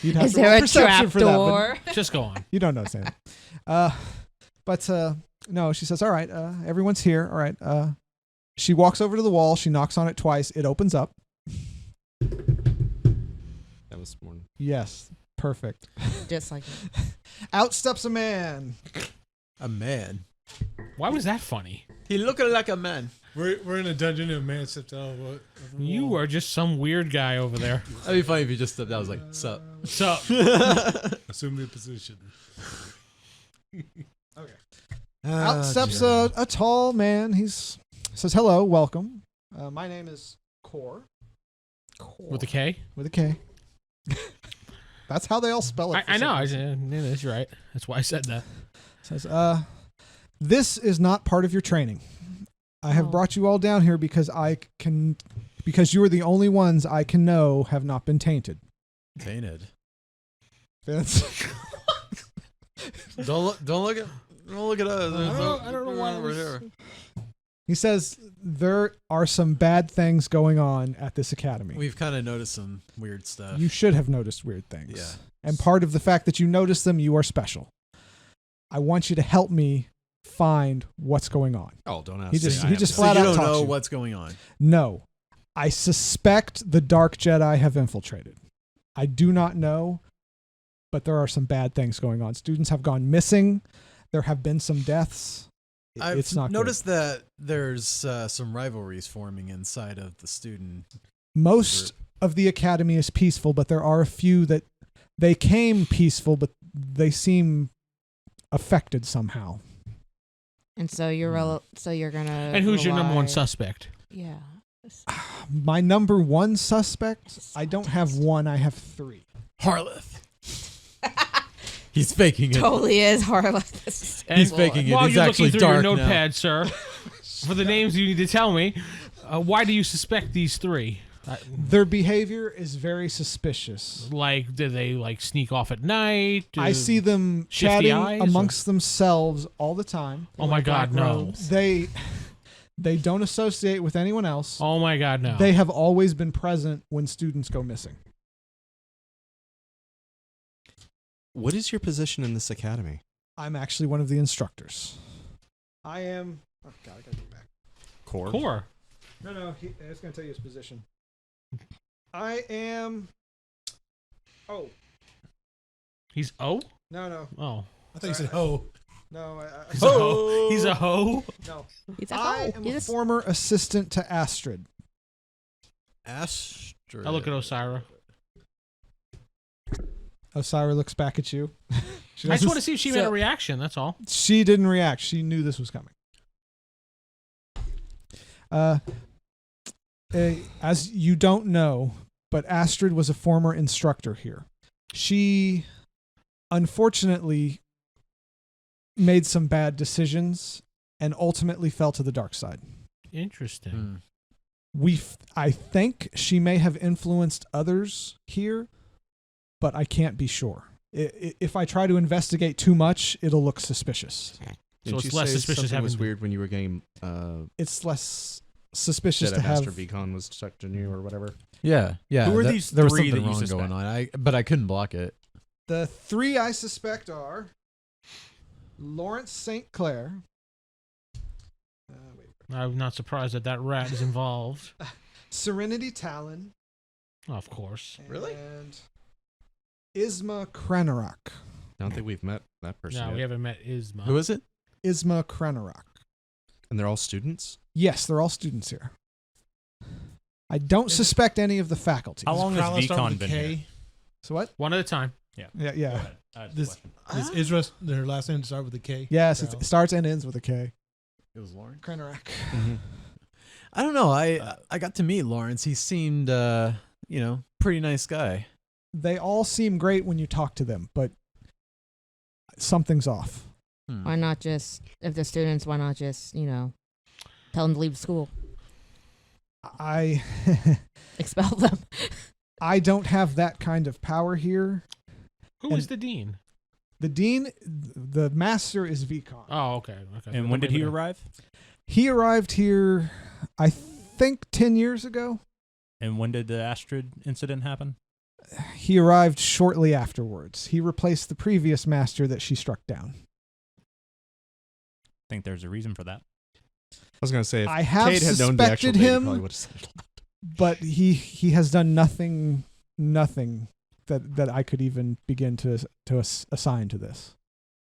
You'd have Is to roll there a perception trap for that, but door? just go on. You don't notice anything. But no, she says, all right, everyone's here. All right. She walks over to the wall. She knocks on it twice. It opens up. That was more. Yes. Perfect. Just like Out steps a man. A man. Why was that funny? He looking like a man. We're in a dungeon and a man stepped out of a You wall. are just some weird guy over there. That'd be funny if you just stepped out. I was like, sup. So Assume the position. Out steps a tall man. Says, hello, welcome. My name is Core. with the K. With a K. That's how they all spell it. I know. That's right. That's why I said that. Says, this is not part of your training. I have Oh. brought you all down here because because you are the only ones I can know have not been tainted. Tainted. That's Don't look at us. I don't know why I we're was- here. He says there are some bad things going on at this academy. We've kind of noticed some weird stuff. You should have noticed weird things. Yeah. And part of the fact that you notice them, you are special. I want you to help me find what's going on. Oh, don't ask. He just me. I he have just no- flat you out don't talks know you. what's going on. No. I suspect the Dark Jedi have infiltrated. I do not know, but there are some bad things going on. Students have gone missing. There have been some deaths. It's not noticed that there's some rivalries forming inside of the student. Most of the academy is peaceful, but there are a few that they came peaceful, but they seem affected somehow. And so you're gonna. And who's your number one rely- suspect? Yeah. My number one suspect, I don't have one, I have three. Harleth. He's faking it. Totally is Harleth. He's faking it. While He's you're actually looking through your dark now. notepad, sir, for the names you need to tell me, why do you suspect these three? Their behavior is very suspicious. Like, do they sneak off at night? I see them shifty chatting eyes, amongst themselves all the time. Oh my God, no! They don't associate with anyone else. Oh my God, no! They have always been present when students go missing. What is your position in this academy? I'm actually one of the instructors. I am. Oh God, I gotta get back. Core. No, I was gonna tell you his position. I am. Oh He's O. no. Oh, I thought you said ho. No, he's a hoe. He's a hoe. no. He's a I hoe. am He's a a former assistant to Astrid. Astrid. I look at Osira. Osira looks back at you. I just want to see if she made a reaction. That's all. She didn't react. She knew this was coming. As you don't know, but Astrid was a former instructor here. She, unfortunately, made some bad decisions and ultimately fell to the dark side. Interesting. I think she may have influenced others here, but I can't be sure. If I try to investigate too much, it'll look suspicious. Didn't it's you less say suspicious something was having- weird when you were getting It's less suspicious Jedi to have. Master Vicon was stuck in you or whatever. Yeah. Who are that- these There was three something that you wrong suspect? going on. But I couldn't block it. The three I suspect are Lawrence St. Clair. I'm not surprised that rat is involved. Serenity Talon. Of course. And Isma Krenarak. I don't think we've met that person No, yet. we haven't met Isma. Who is it? Isma Krenarak. And they're all students? Yes, they're all students here. I don't suspect any of the faculty. How long has Kralin start Vicon with a been K? here? So what? One at a time. Yeah. Go ahead. I have a This- question. Does Isra, their last name start with a K? Yes, Kralin? it starts and ends with a K. It was Lawrence. Krenarak. I don't know. I got to meet Lawrence. He seemed, pretty nice guy. They all seem great when you talk to them, but something's off. Why not just, if the students, why not just, tell them to leave school? I Expel them. I don't have that kind of power here. Who is the dean? The dean, the master is Vicon. Oh, okay. And when did he arrive? He arrived here, I think, 10 years ago. And when did the Astrid incident happen? He arrived shortly afterwards. He replaced the previous master that she struck down. I think there's a reason for that. I was going to say, if I have Cade had known the actual suspected date, he him, probably would have said it. but he has done nothing that I could even begin to assign to this.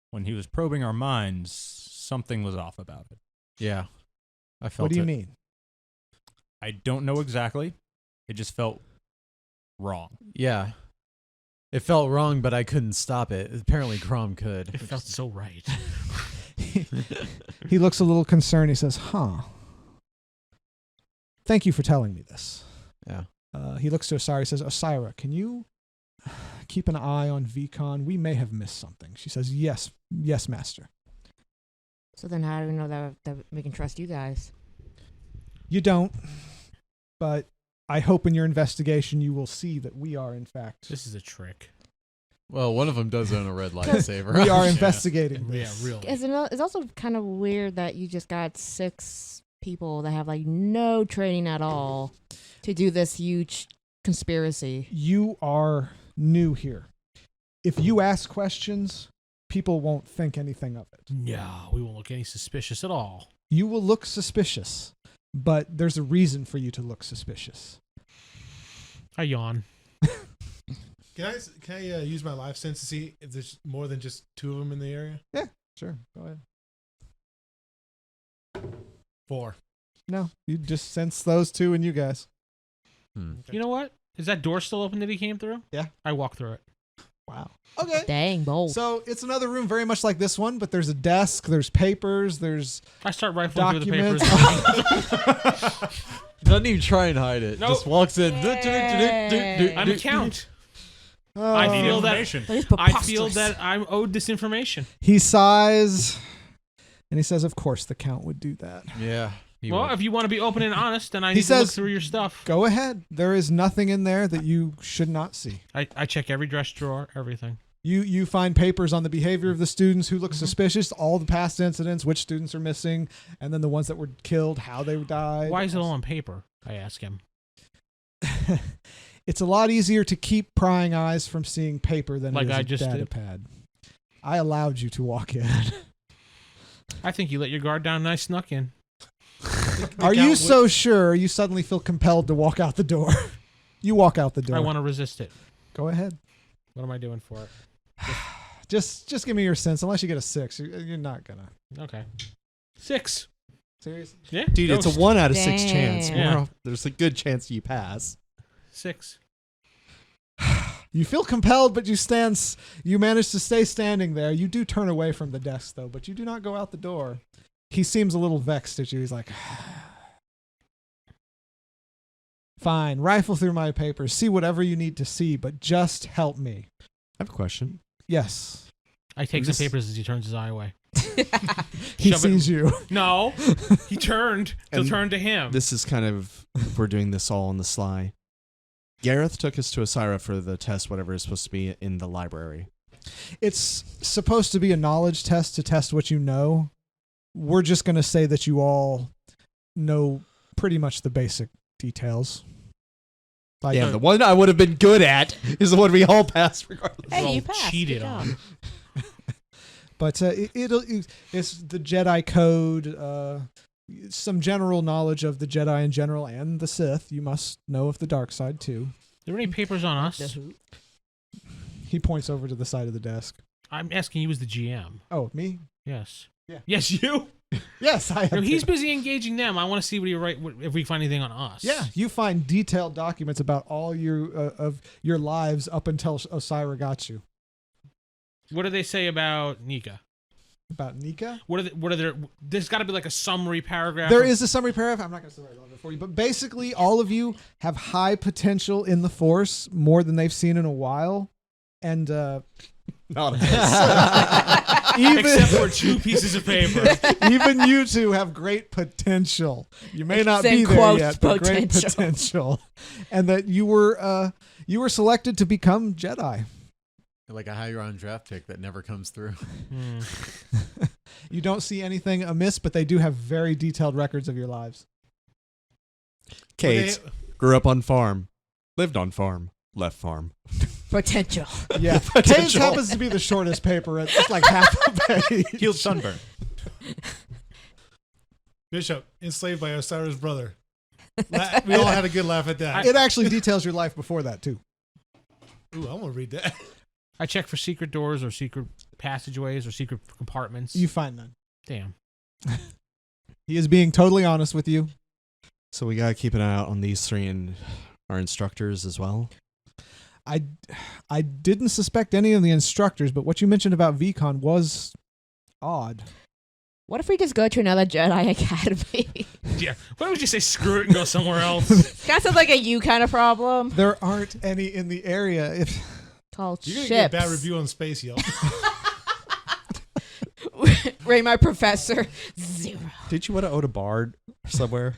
When he was probing our minds, something was off about it. Yeah. I felt What do you it. mean? I don't know exactly. It just felt wrong. Yeah. It felt wrong, but I couldn't stop it. Apparently, Krum could. It felt so right. He looks a little concerned. He says, "Huh. Thank you for telling me this." Yeah. He looks to Osira. He says, "Osira, can you keep an eye on Vicon? We may have missed something." She says, "Yes, yes, master." So then how do we know that we can trust you guys? You don't, but I hope in your investigation you will see that we are, in fact, This is a trick. Well, one of them does own a red lightsaber. we are Yeah. investigating Yeah, this. really. It's also kind of weird that you just got 6 people that have like no training at all to do this huge conspiracy. You are new here. If you ask questions, people won't think anything of it. No, we won't look any suspicious at all. You will look suspicious, but there's a reason for you to look suspicious. I yawn. Can I use my life sense to see if there's more than just 2 of them in the area? Sure, go ahead. 4. No, you just sense those 2 and you guys. You know what? Is that door still open that he came through? Yeah. I walk through it. Wow. Okay. Dang, bold. So it's another room very much like this one, but there's a desk, there's papers, there's I start rifling through the documents. papers. Doesn't even try and hide it. Nope. Just walks in. I'm a count. I Oh. feel that Information. That is I feel preposterous. that I'm owed this information. He sighs and he says, "Of course the count would do that." Yeah. he Well, would. if you want to be open and honest, then I He need to look says- through your stuff. Go ahead. There is nothing in there that you should not see. I check every dress drawer, everything. You find papers on the behavior of the students who look suspicious, all the past incidents, which students are missing, and then the ones that were killed, how they died. Why is it all on paper? I ask him. It's a lot easier to keep prying eyes from seeing paper than Like it is I a just data did. pad. I allowed you to walk in. I think you let your guard down and I snuck in. Are you so sure you suddenly feel compelled to walk out the door? You walk out the door. I want to resist it. Go ahead. What am I doing for it? Just give me your sense. Unless you get a 6, you're not gonna. Okay. 6. Seriously? Yeah. Dude, it's a Ghost. 1 out of 6 chance. Damn. Yeah. There's a good chance you pass. 6. You feel compelled, but you manage to stay standing there. You do turn away from the desk, though, but you do not go out the door. He seems a little vexed at you. He's like, "Fine, rifle through my papers, see whatever you need to see, but just help me." I have a question. Yes. I take This- some papers as he turns his eye away. He Shove it- sees you. No. He turned to And turn to him. This is kind of, we're doing this all on the sly. Gareth took us to Osira for the test, whatever is supposed to be in the library. It's supposed to be a knowledge test to test what you know. We're just going to say that you all know pretty much the basic details. Like, Damn, the one I would have been good at is the one we all passed regardless. Hey, Well, you passed. cheated Good on. job. But it's the Jedi code, some general knowledge of the Jedi in general and the Sith. You must know of the dark side too. Are there any papers on us? He points over to the side of the desk. I'm asking you as the GM. Oh, me? Yes. Yeah. Yes, you. Yes, I No, have. he's to. busy engaging them. I want to see what he write. If we find anything on us. Yeah, you find detailed documents about all of your lives up until Osira got you. What do they say about Nika? About Nika? What are there? There's got to be like a summary paragraph. There is a summary paragraph. I'm not going to say right over it for you, but basically, all of you have high potential in the Force, more than they've seen in a while, and Not even except for 2 pieces of paper. even you two have great potential. You may not It's in be there quotes, yet, but great potential. potential, and that you were selected to become Jedi. Like a high-round draft pick that never comes through. Hmm. You don't see anything amiss, but they do have very detailed records of your lives. Cade grew up on farm, lived on farm, left farm. Potential. Yeah, Cade's Potential. happens to be the shortest paper. It's like half a page. Healed sunburn. Bishop, enslaved by Osira's brother. We all had a good laugh at that. It actually details your life before that too. Ooh, I want to read that. I check for secret doors or secret passageways or secret compartments. You find none. Damn. He is being totally honest with you. So we gotta keep an eye out on these three and our instructors as well. I didn't suspect any of the instructors, but what you mentioned about VCon was odd. What if we just go to another Jedi Academy? Yeah. Why don't you say screw it and go somewhere else? That sounds like a you kind of problem. There aren't any in the area. If Called You're gonna ships. get a bad review on Space Yelp. Ray, my professor, 0. Did you want to own a bard somewhere?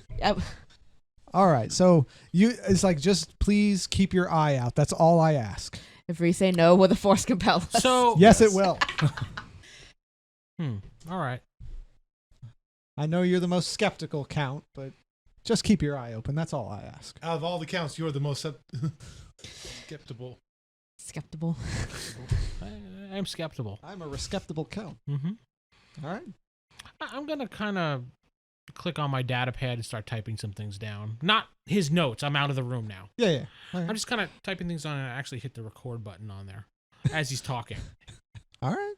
all right, so it's like just please keep your eye out. That's all I ask. If we say no, will the Force compel us? So Yes, it will. All right. I know you're the most skeptical, Count, but just keep your eye open. That's all I ask. Out of all the counts, you're the most skeptical. Skeptical. I'm skeptical. I'm a respectable Count. Mm-hmm. All right. I'm gonna kind of click on my data pad and start typing some things down. Not his notes. I'm out of the room now. Yeah. All right. I'm just kind of typing things on and I actually hit the record button on there as he's talking. All right.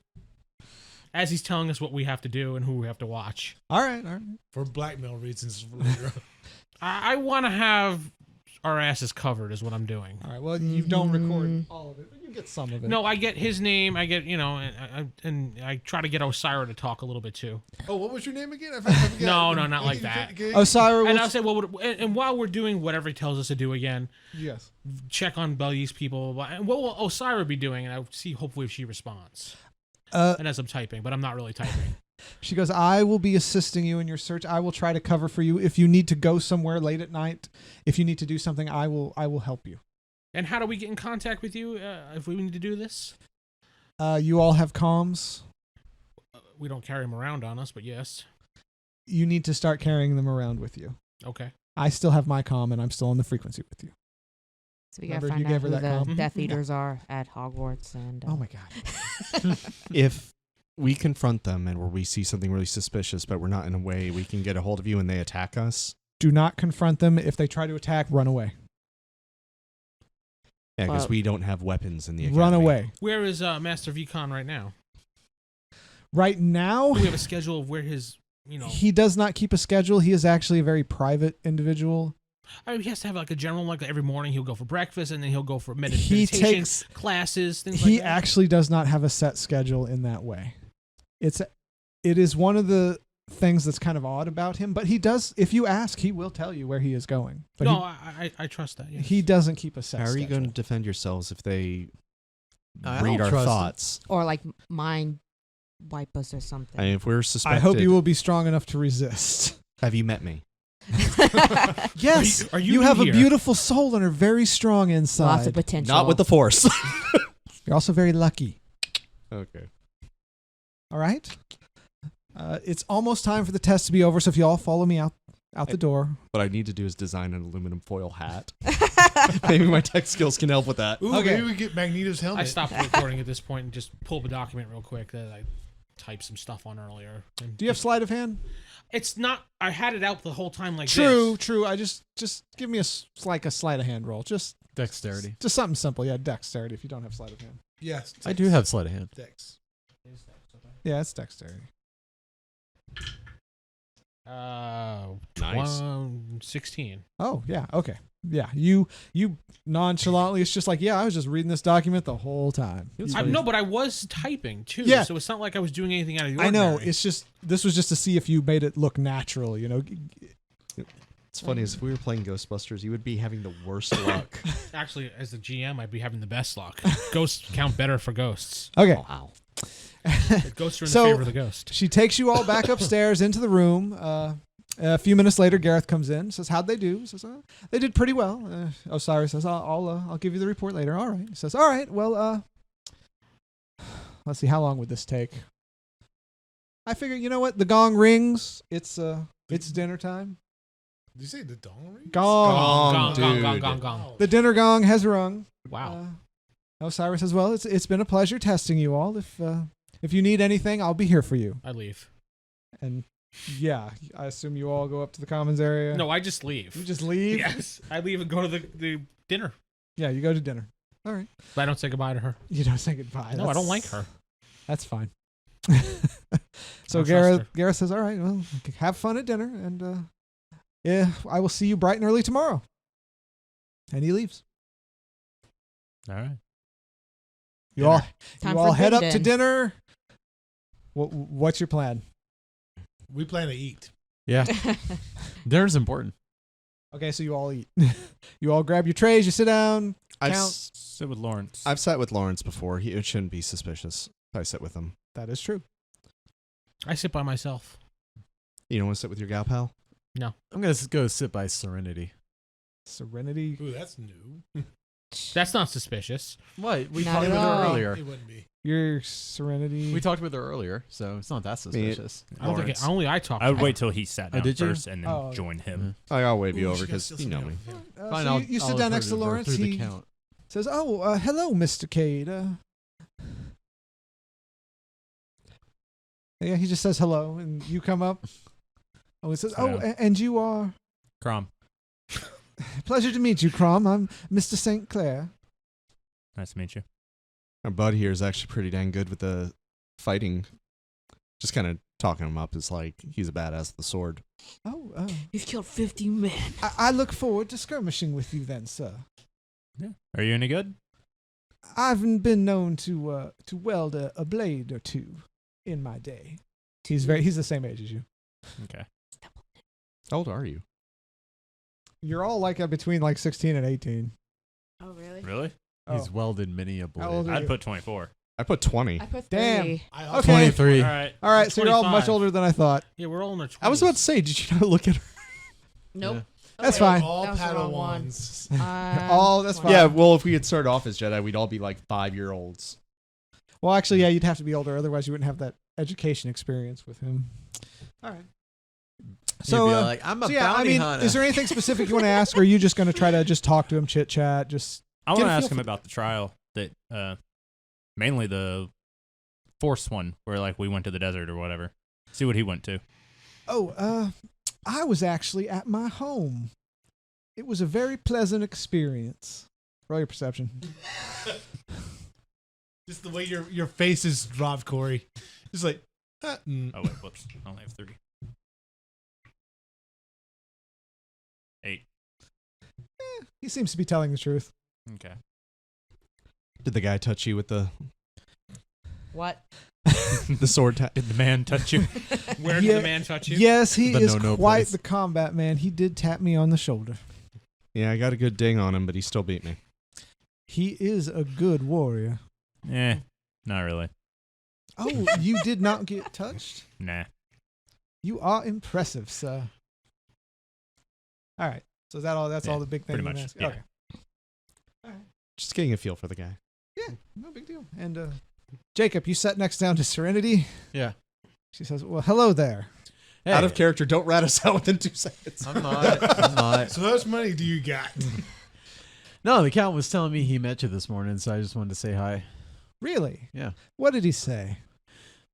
As he's telling us what we have to do and who we have to watch. All right. For blackmail reasons. I want to have our asses covered is what I'm doing. All right. Well, you don't record all of it, but you get some of it. No, I get his name. I get, and I try to get Osira to talk a little bit too. Oh, what was your name again? I forgot. No, not like that. Osira And I'll say, well, and while we're doing whatever he tells us to do again, yes, check on Bellie's people. And what will Osira be doing? And I'll see hopefully if she responds. And as I'm typing, but I'm not really typing. She goes, I will be assisting you in your search. I will try to cover for you. If you need to go somewhere late at night, if you need to do something, I will help you. And how do we get in contact with you if we need to do this? You all have comms. We don't carry them around on us, but yes. You need to start carrying them around with you. Okay. I still have my comm, and I'm still on the frequency with you. So we gotta Remember, you find out gave her who that the comm? Death Eaters are at Hogwarts. And Oh my god. If we confront them and where we see something really suspicious, but we're not in a way we can get a hold of you and they attack us. Do not confront them. If they try to attack, run away. Yeah, because Well, we don't have weapons in the academy. Run away. Where is Master Vicon right now? Right now, Do we have a schedule of where his, he does not keep a schedule. He is actually a very private individual. I mean, he has to have like a general, like every morning he'll go for breakfast and then he'll go for He meditation takes- classes, things He like that. actually does not have a set schedule in that way. It is one of the things that's kind of odd about him, but he does, if you ask, he will tell you where he is going. But No, I trust that. Yes. he doesn't keep a set How are you schedule. going to defend yourselves if they I read don't our trust them. thoughts? or like mind wipe us or something. I mean, if we're suspected, I hope you will be strong enough to resist. Have you met me? Yes, Are you you have here? a beautiful soul and are very strong Lots inside. of potential. Not with the Force. You're also very lucky. Okay. All right. It's almost time for the test to be over, so if you all follow me out the door. What I need to do is design an aluminum foil hat. Maybe my tech skills can help with that. Ooh, Okay. maybe we get Magneto's helmet. I stopped recording at this point and just pulled the document real quick that I typed some stuff on earlier. And Do you have sleight of hand? It's not. I had it out the whole time like True. this. I just give me a sleight of hand roll. Just Dexterity. something simple. Yeah, dexterity if you don't have sleight of hand. Yes. I do have sleight of hand. Dex. Yeah, it's dexterity. Nice. 16. Oh, yeah. Okay. Yeah, you nonchalantly, it's just like, yeah, I was just reading this document the whole time. No, but I was typing too. Yeah. So it's not like I was doing anything out of the I ordinary. know. It's just, this was just to see if you made it look natural, you know? It's funny, as if we were playing Ghostbusters, you would be having the worst luck. Actually, as the GM, I'd be having the best luck. Ghosts count better for ghosts. Okay. Wow. Ghosts are in So- the favor of the ghost. She takes you all back upstairs into the room. A few minutes later, Gareth comes in, says, how'd they do? Says, they did pretty well. Osiris says, I'll give you the report later. All right. He says, all right, well, let's see, how long would this take? I figure, you know what? The gong rings. It's dinner time. Did you say the dong ring? Gong. Gong. The dinner gong has rung. Wow. Osiris says, well, it's been a pleasure testing you all. If you need anything, I'll be here for you. I leave. And yeah, I assume you all go up to the commons area. No, I just leave. You just leave? Yes. I leave and go to the dinner. Yeah, you go to dinner. All right. But I don't say goodbye to her. You don't say goodbye. No, I don't like her. That's fine. So So I trust her. Gareth says, "All right, well, have fun at dinner, and yeah, I will see you bright and early tomorrow." And he leaves. All right. You all Time you all for head up din to din. dinner. What's your plan? We plan to eat. Yeah. Dinner's important. Okay, so you all eat. You all grab your trays. You sit down. I've, Count. s- Sit with Lawrence. I've sat with Lawrence before. It shouldn't be suspicious if I sit with him. That is true. I sit by myself. You don't want to sit with your gal pal? I'm going to go sit by Serenity. Serenity. Ooh, that's new. That's not suspicious. What? We Not talked at with her all. earlier. It wouldn't be. Your Serenity. We talked with her earlier, so it's not that suspicious. I don't think Lawrence. only I talk. I would to wait her. till he sat down did you? first and then Oh. join him. I'll wave you Ooh, over she got because still you know sitting me. down. Yeah. Fine, so I'll- you sit I'll down refer next to her Lawrence. through the He count. says, "Oh, hello, Mr. Cade." Yeah, he just says hello, and you come up. Oh, he says, Sit down. and you are. Krum. Pleasure to meet you, Krum. I'm Mr. SinClaire. Nice to meet you. Our bud here is actually pretty dang good with the fighting. Just kind of talking him up is like he's a badass with the sword. Oh, You've killed 50 men. I look forward to skirmishing with you then, sir. Yeah. Are you any good? I've been known to weld a blade or two in my day. He's the same age as you. Okay. How old are you? You're all like between like 16 and 18. Oh, really? Really? He's Oh. welded many a How old blade. are I'd you? put 24. I put 20. I put 30. Damn. I Okay. 23. All right. All right, I'm so you're all much 25. older than I thought. Yeah, we're all in our 20s. I was about to say, did you not look at her? Nope. That's Okay. fine. All That was the wrong one. Padawans. All that's fine. Yeah, well, if we had started off as Jedi, we'd all be like 5-year-olds. Well, actually, yeah, you'd have to be older, otherwise you wouldn't have that education experience with him. All right. So, You'd be like, I'm a so yeah, I bounty mean, hunter. is there anything specific you want to ask, or are you just going to try to just talk to him, chit chat, just? I want Get to a feel ask him for- about the trial that, mainly the Force one, where like we went to the desert or whatever. See what he went to. Oh, I was actually at my home. It was a very pleasant experience. Roll your perception. Just the way your face is dropped, Corey. Just like, Oh wait, whoops. I only have 3. 8. He seems to be telling the truth. Okay. Did the guy touch you with the What? the sword? Did the man touch you? Where did Yeah. the man touch you? Yes, he The is no-no quite place. the combat man. He did tap me on the shoulder. Yeah, I got a good ding on him, but he still beat me. He is a good warrior. Not really. Oh, you did not get touched? Nah. You are impressive, sir. All right. So is that all? That's Yeah, all the big thing. pretty you much, ask? yeah. Okay. Just getting a feel for the guy. Yeah, no big deal. And Jacob, you sat next down to Serenity. Yeah. She says, "Well, hello there." Hey, Out of character, don't rat us out within 2 seconds. I'm not. I'm not. so how much money do you got? No, the count was telling me he met you this morning, so I just wanted to say hi. Really? Yeah. What did he say?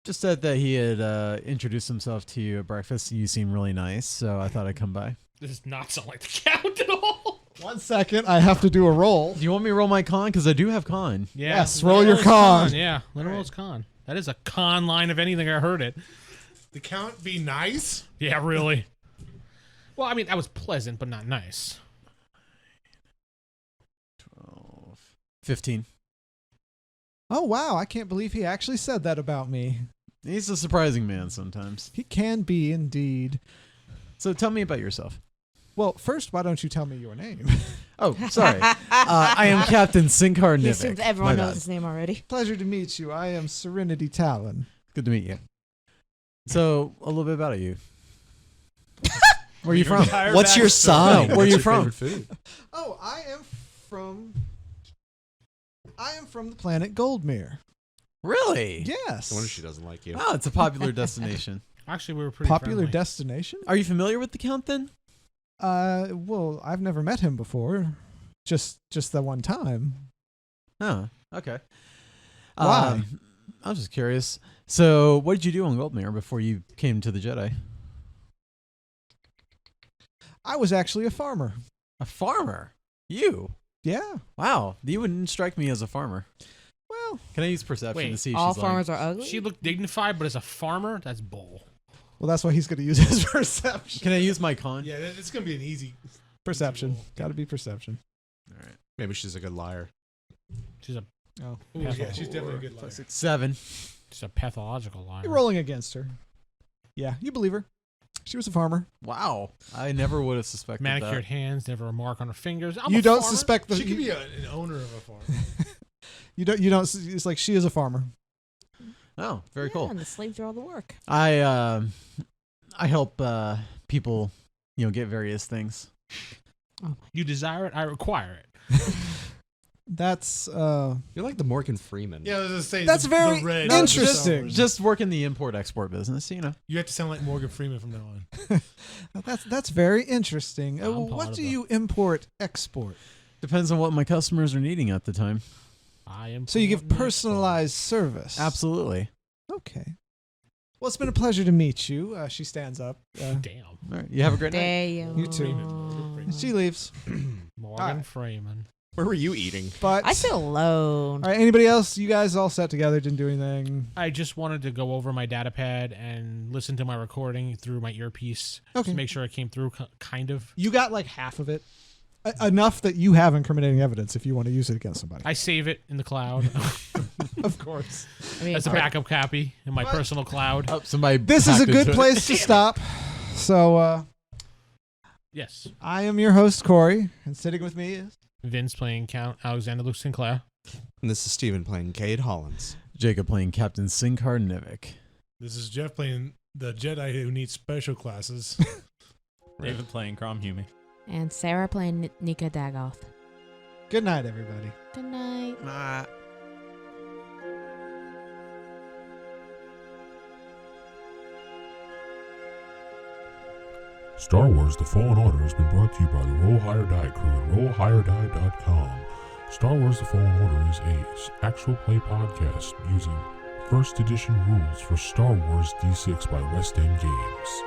Just said that he had introduced himself to you at breakfast. You seem really nice, so I thought I'd come by. This does not sound like the count at all. 1 second, I have to do a roll. Do you want me to roll my con? Because I do have con. Yeah. Yes, let roll him your his con. Yeah, let him roll his con. That is a con line of anything I heard it. The count be nice? Yeah, really. Well, I mean, that was pleasant, but not nice. 12, 15. Oh, wow. I can't believe he actually said that about me. He's a surprising man sometimes. He can be indeed. So tell me about yourself. Well, first, why don't you tell me your name? Oh, sorry. I am Captain Sincar He Nivik. assumes everyone My knows bad. his name already. Pleasure to meet you. I am Serenity Talon. Good to meet you. So, a little bit about you. Where are you from? What's your sign? No, where are you from? Oh, I am from the planet Goldmere. Really? Yes. No wonder she doesn't like you. Oh, it's a popular destination. Actually, we were pretty Popular friendly. destination? Are you familiar with the Count then? Well, I've never met him before. Just the one time. Oh, okay. Why? I was just curious. So, what did you do on Goldmere before you came to the Jedi? I was actually a farmer. A farmer? You? Yeah. Wow. You wouldn't strike me as a farmer. Well, Oh, Can I use perception Wait, to see if all she's farmers are ugly. She looked dignified, but as a farmer, that's bull. Well, that's why he's going to use his perception. Can I use my con? Yeah, it's gonna be an easy Perception. roll. Got to be perception. All right. Maybe she's a good liar. She's a Oh. Ooh, yeah, she's definitely a good liar. 7. she's a pathological liar. You're rolling against her. Yeah, you believe her. She was a farmer. Wow. I never would have suspected Manicured that. hands, never a mark on her fingers. I'm You a don't farmer. suspect the. She could be an owner of a farm. You don't. It's like she is a farmer. Oh, very Yeah, cool. and the slaves do all the work. I help people, get various things. You desire it, I require it. That's You're like the Morgan Freeman. Yeah, I was gonna say That's the very red interesting. Just work in the import-export business, You have to sound like Morgan Freeman from now on. that's very interesting. I'm What part do of you import export? Depends on what my customers are needing at the time. I am. So you give personalized service. Absolutely. Okay. Well, it's been a pleasure to meet you. She stands up. Damn. All right. You have a great night. Damn. You too. Freeman. She leaves. Morgan Alright. Freeman. Where were you eating? But I feel alone. all right. Anybody else? You guys all sat together, didn't do anything. I just wanted to go over my data pad and listen to my recording through my earpiece. Okay. To make sure it came through, kind of. You got like half of it. Enough that you have incriminating evidence if you want to use it against somebody. I save it in the cloud Of course. I mean, as a backup copy in my personal cloud. Oh, somebody. This is a hacked good into it. place to stop. So Yes. I am your host, Corey, and sitting with me is Vince playing Count Alexander Luke Sinclair. And this is Steven playing Cade Hollins. Jacob playing Captain Sincar Nivik. This is Jeff playing the Jedi who needs special classes. David playing Krum Humey. and Sarah playing Nika Daggoth. Good night, everybody. Good night. Star Wars The Fallen Order has been brought to you by the Roll Higher Die crew at RollHigherDie.com. Star Wars The Fallen Order is a actual play podcast using first edition rules for Star Wars D6 by West End Games.